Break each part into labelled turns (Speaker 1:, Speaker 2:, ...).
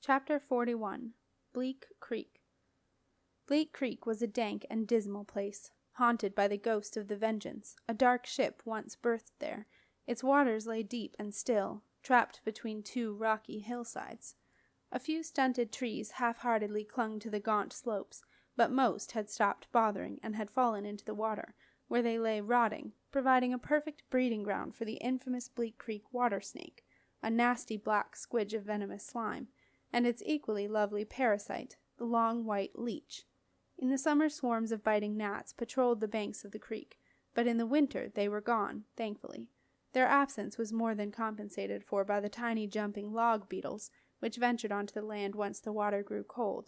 Speaker 1: Chapter 41. Bleak Creek. Bleak Creek was a dank and dismal place, haunted by the ghost of the Vengeance. A dark ship once berthed there. Its waters lay deep and still, trapped between two rocky hillsides. A few stunted trees half-heartedly clung to the gaunt slopes, but most had stopped bothering and had fallen into the water, where they lay rotting, providing a perfect breeding ground for the infamous Bleak Creek water snake, a nasty black squidge of venomous slime, and its equally lovely parasite, the long white leech. In the summer swarms of biting gnats patrolled the banks of the creek, but in the winter they were gone, thankfully. Their absence was more than compensated for by the tiny jumping log beetles, which ventured onto the land once the water grew cold.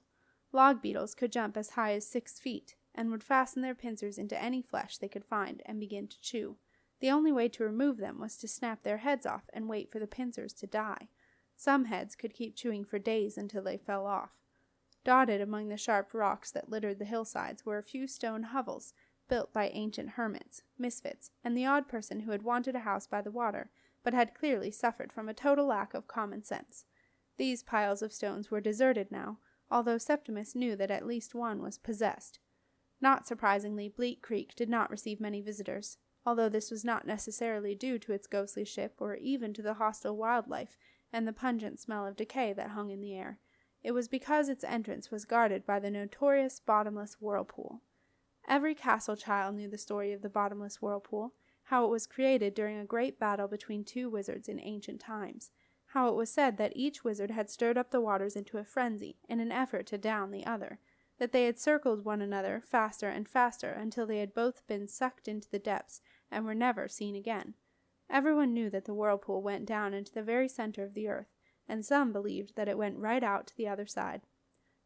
Speaker 1: Log beetles could jump as high as 6 feet, and would fasten their pincers into any flesh they could find and begin to chew. The only way to remove them was to snap their heads off and wait for the pincers to die. Some heads could keep chewing for days until they fell off. Dotted among the sharp rocks that littered the hillsides were a few stone hovels, built by ancient hermits, misfits, and the odd person who had wanted a house by the water, but had clearly suffered from a total lack of common sense. These piles of stones were deserted now, although Septimus knew that at least one was possessed. Not surprisingly, Bleak Creek did not receive many visitors, although this was not necessarily due to its ghostly ship or even to the hostile wildlife and the pungent smell of decay that hung in the air. It was because its entrance was guarded by the notorious bottomless whirlpool. Every castle child knew the story of the bottomless whirlpool, how it was created during a great battle between two wizards in ancient times, how it was said that each wizard had stirred up the waters into a frenzy in an effort to down the other, that they had circled one another faster and faster until they had both been sucked into the depths and were never seen again. Everyone knew that the whirlpool went down into the very center of the earth, and some believed that it went right out to the other side.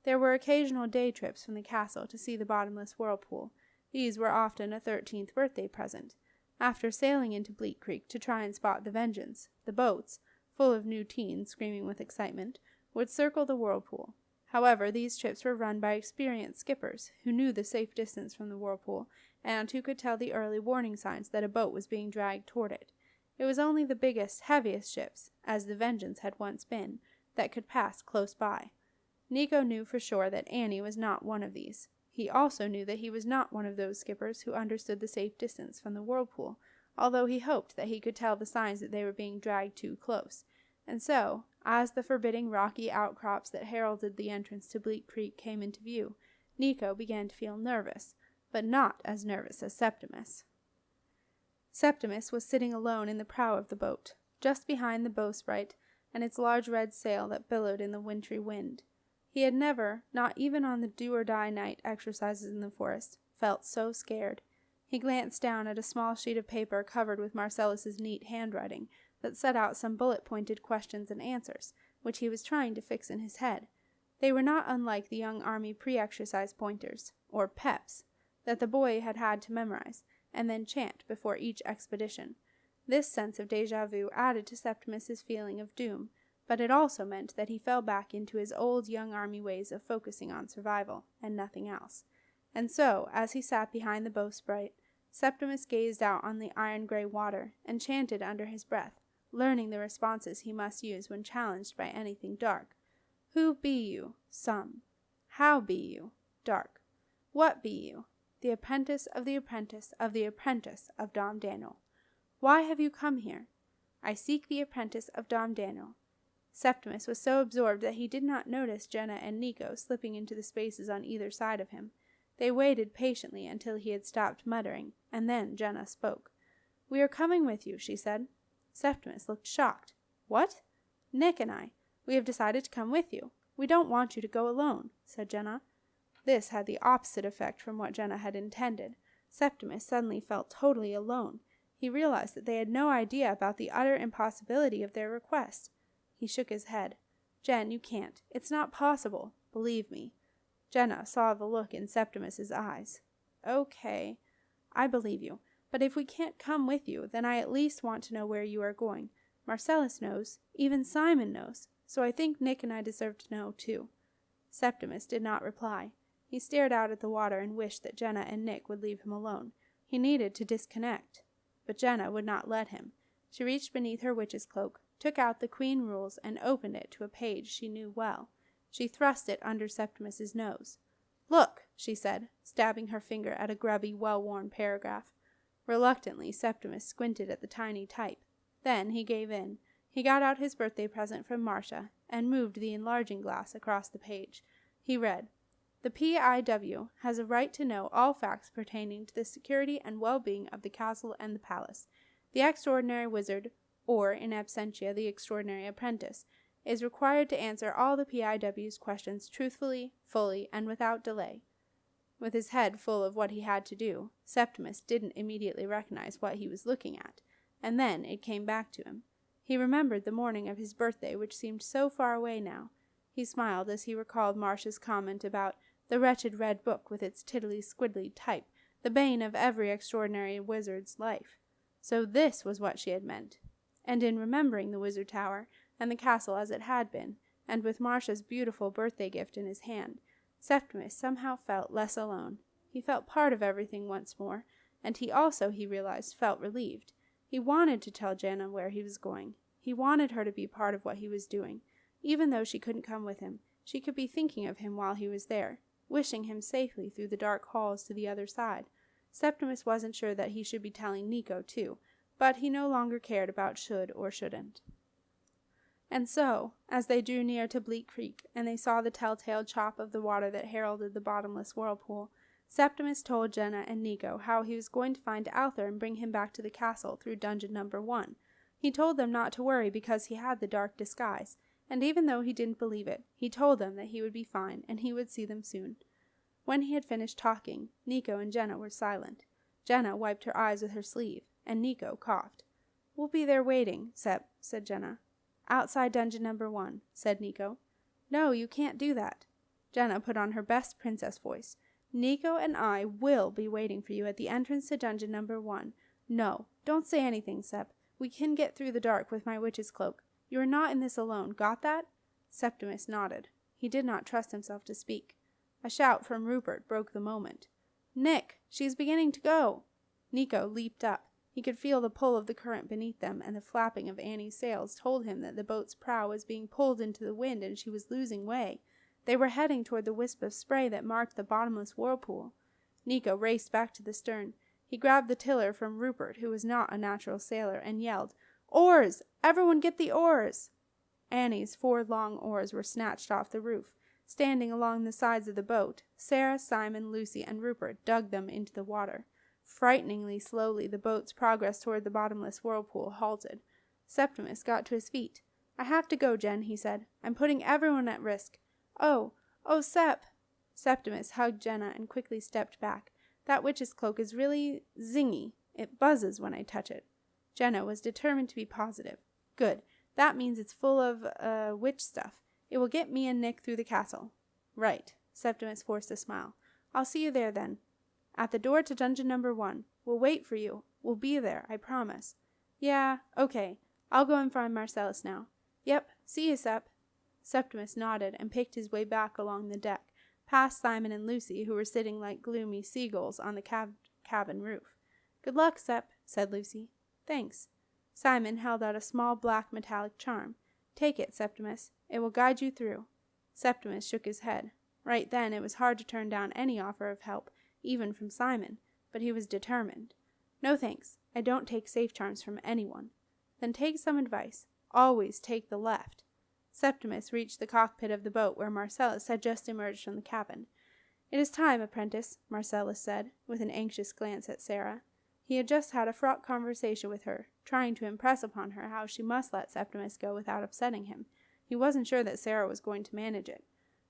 Speaker 1: There were occasional day trips from the castle to see the bottomless whirlpool. These were often a 13th birthday present. After sailing into Bleak Creek to try and spot the Vengeance, the boats, full of new teens screaming with excitement, would circle the whirlpool. However, these trips were run by experienced skippers who knew the safe distance from the whirlpool and who could tell the early warning signs that a boat was being dragged toward it. It was only the biggest, heaviest ships, as the Vengeance had once been, that could pass close by. Nico knew for sure that Annie was not one of these. He also knew that he was not one of those skippers who understood the safe distance from the whirlpool, although he hoped that he could tell the signs that they were being dragged too close. And so, as the forbidding rocky outcrops that heralded the entrance to Bleak Creek came into view, Nico began to feel nervous, but not as nervous as Septimus. Septimus was sitting alone in the prow of the boat, just behind the bowsprit and its large red sail that billowed in the wintry wind. He had never, not even on the do-or-die night exercises in the forest, felt so scared. He glanced down at a small sheet of paper covered with Marcellus's neat handwriting that set out some bullet-pointed questions and answers, which he was trying to fix in his head. They were not unlike the young army pre-exercise pointers, or PEPs, that the boy had had to memorize, and then chant before each expedition. This sense of déjà vu added to Septimus's feeling of doom, but it also meant that he fell back into his old young army ways of focusing on survival, and nothing else. And so, as he sat behind the bowsprit, Septimus gazed out on the iron-gray water, and chanted under his breath, learning the responses he must use when challenged by anything dark. Who be you? Some. How be you? Dark. What be you? The apprentice of the apprentice of the apprentice of Dom Daniel. Why have you come here? I seek the apprentice of Dom Daniel. Septimus was so absorbed that he did not notice Jenna and Nico slipping into the spaces on either side of him. They waited patiently until he had stopped muttering, and then Jenna spoke. We are coming with you, she said. Septimus looked shocked. What? Nick and I. We have decided to come with you. We don't want you to go alone, said Jenna. This had the opposite effect from what Jenna had intended. Septimus suddenly felt totally alone. He realized that they had no idea about the utter impossibility of their request. He shook his head. Jen, you can't. It's not possible. Believe me. Jenna saw the look in Septimus's eyes. Okay, I believe you. But if we can't come with you, then I at least want to know where you are going. Marcellus knows. Even Simon knows. So I think Nick and I deserve to know, too. Septimus did not reply. He stared out at the water and wished that Jenna and Nick would leave him alone. He needed to disconnect. But Jenna would not let him. She reached beneath her witch's cloak, took out the Queen Rules, and opened it to a page she knew well. She thrust it under Septimus's nose. "Look," she said, stabbing her finger at a grubby, well-worn paragraph. Reluctantly, Septimus squinted at the tiny type. Then he gave in. He got out his birthday present from Marcia and moved the enlarging glass across the page. He read, "The P.I.W. has a right to know all facts pertaining to the security and well-being of the castle and the palace. The extraordinary wizard, or, in absentia, the extraordinary apprentice, is required to answer all the P.I.W.'s questions truthfully, fully, and without delay." With his head full of what he had to do, Septimus didn't immediately recognize what he was looking at, and then it came back to him. He remembered the morning of his birthday, which seemed so far away now. He smiled as he recalled Marcia's comment about the wretched red book with its tiddly-squiddly type, the bane of every extraordinary wizard's life. So this was what she had meant. And in remembering the wizard tower, and the castle as it had been, and with Marcia's beautiful birthday gift in his hand, Septimus somehow felt less alone. He felt part of everything once more, and he also, he realized, felt relieved. He wanted to tell Jana where he was going. He wanted her to be part of what he was doing. Even though she couldn't come with him, she could be thinking of him while he was there, wishing him safely through the dark halls to the other side. Septimus wasn't sure that he should be telling Nico, too, but he no longer cared about should or shouldn't. And so, as they drew near to Bleak Creek, and they saw the telltale chop of the water that heralded the bottomless whirlpool, Septimus told Jenna and Nico how he was going to find Alther and bring him back to the castle through dungeon number 1. He told them not to worry because he had the dark disguise, and even though he didn't believe it, he told them that he would be fine and he would see them soon. When he had finished talking, Nico and Jenna were silent. Jenna wiped her eyes with her sleeve, and Nico coughed. "We'll be there waiting, Sep," said Jenna. "Outside dungeon number 1, said Nico. "No, you can't do that." Jenna put on her best princess voice. "Nico and I will be waiting for you at the entrance to dungeon number 1. No, don't say anything, Sep. We can get through the dark with my witch's cloak. You are not in this alone, got that?" Septimus nodded. He did not trust himself to speak. A shout from Rupert broke the moment. "Nick, she's beginning to go!" Nico leaped up. He could feel the pull of the current beneath them, and the flapping of Annie's sails told him that the boat's prow was being pulled into the wind and she was losing way. They were heading toward the wisp of spray that marked the bottomless whirlpool. Nico raced back to the stern. He grabbed the tiller from Rupert, who was not a natural sailor, and yelled, "Oars! Everyone get the oars!" Annie's 4 long oars were snatched off the roof. Standing along the sides of the boat, Sarah, Simon, Lucy, and Rupert dug them into the water. Frighteningly slowly, the boat's progress toward the bottomless whirlpool halted. Septimus got to his feet. "I have to go, Jen," he said. "I'm putting everyone at risk." Oh, Sep!" Septimus hugged Jenna and quickly stepped back. "That witch's cloak is really zingy. It buzzes when I touch it." Jenna was determined to be positive. "Good. That means it's full of, witch stuff. It will get me and Nick through the castle." "Right." Septimus forced a smile. "I'll see you there, then." "At the door to dungeon number 1. We'll wait for you. We'll be there, I promise." "Yeah, okay. I'll go and find Marcellus now." "Yep. See you, Sep." Septimus nodded and picked his way back along the deck, past Simon and Lucy, who were sitting like gloomy seagulls on the cabin roof. "Good luck, Sep," said Lucy. "Thanks." Simon held out a small black metallic charm. "Take it, Septimus. It will guide you through." Septimus shook his head. Right then it was hard to turn down any offer of help, even from Simon, but he was determined. "No thanks. I don't take safe charms from anyone." "Then take some advice. Always take the left." Septimus reached the cockpit of the boat where Marcellus had just emerged from the cabin. "It is time, apprentice," Marcellus said, with an anxious glance at Sarah. He had just had a fraught conversation with her, trying to impress upon her how she must let Septimus go without upsetting him. He wasn't sure that Sarah was going to manage it.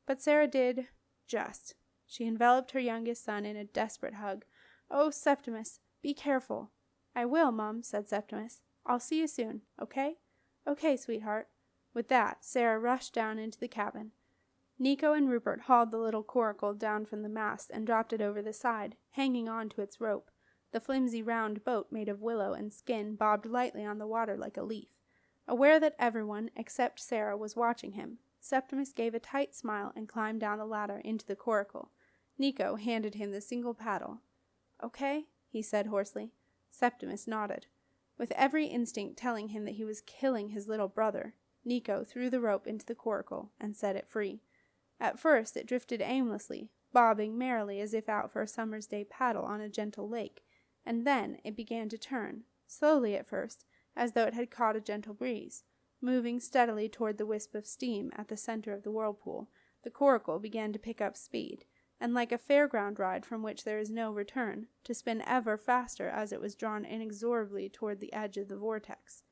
Speaker 1: But Sarah did just. She enveloped her youngest son in a desperate hug. "Oh, Septimus, be careful." "I will, Mum," said Septimus. "I'll see you soon, okay?" "Okay, sweetheart." With that, Sarah rushed down into the cabin. Nico and Rupert hauled the little coracle down from the mast and dropped it over the side, hanging on to its rope. The flimsy round boat made of willow and skin bobbed lightly on the water like a leaf. Aware that everyone, except Sarah, was watching him, Septimus gave a tight smile and climbed down the ladder into the coracle. Nico handed him the single paddle. "Okay?" he said hoarsely. Septimus nodded. With every instinct telling him that he was killing his little brother, Nico threw the rope into the coracle and set it free. At first it drifted aimlessly, bobbing merrily as if out for a summer's day paddle on a gentle lake, and then it began to turn, slowly at first, as though it had caught a gentle breeze. Moving steadily toward the wisp of steam at the center of the whirlpool, the coracle began to pick up speed, and like a fairground ride from which there is no return, to spin ever faster as it was drawn inexorably toward the edge of the vortex.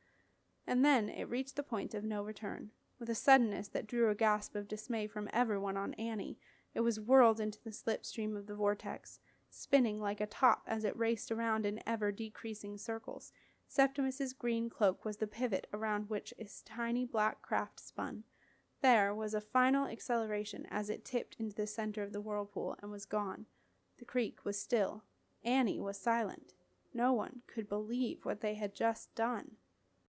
Speaker 1: And then it reached the point of no return. With a suddenness that drew a gasp of dismay from everyone on Annie, it was whirled into the slipstream of the vortex, spinning like a top as it raced around in ever-decreasing circles. Septimus's green cloak was the pivot around which its tiny black craft spun. There was a final acceleration as it tipped into the center of the whirlpool and was gone. The creek was still. Annie was silent. No one could believe what they had just done.